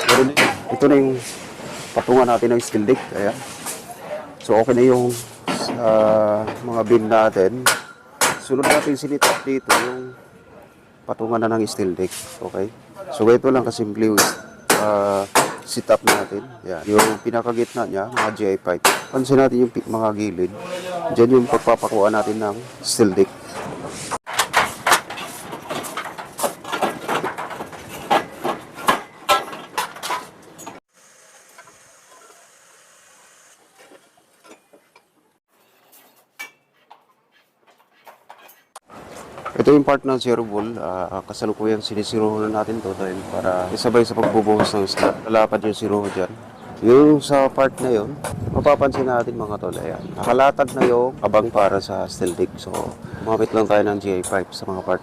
Meron din. Ito na yung patungan natin ng steel deck. Ayan. So okay na yung mga beam natin. Sunod natin sinitap dito yung patungan na ng steel deck. Okay? So ito lang kasimple yung sit up natin. Yan. Yung pinakagitna niya, mga GI pipe. Pansin natin yung mga gilid. Diyan yung pagpapakuha natin ng steel deck. Ito yung part ng zero ball. Kasalukuyang sinisiro na natin to dahil para isabay sa pagbubuhos ng slot. Lalapad yung zero dyan. Yung sa part na yun, mapapansin natin mga tol, ayan. Nakalatag na yung abang para sa steel deck. So, kumapit lang tayo ng GI pipe sa mga part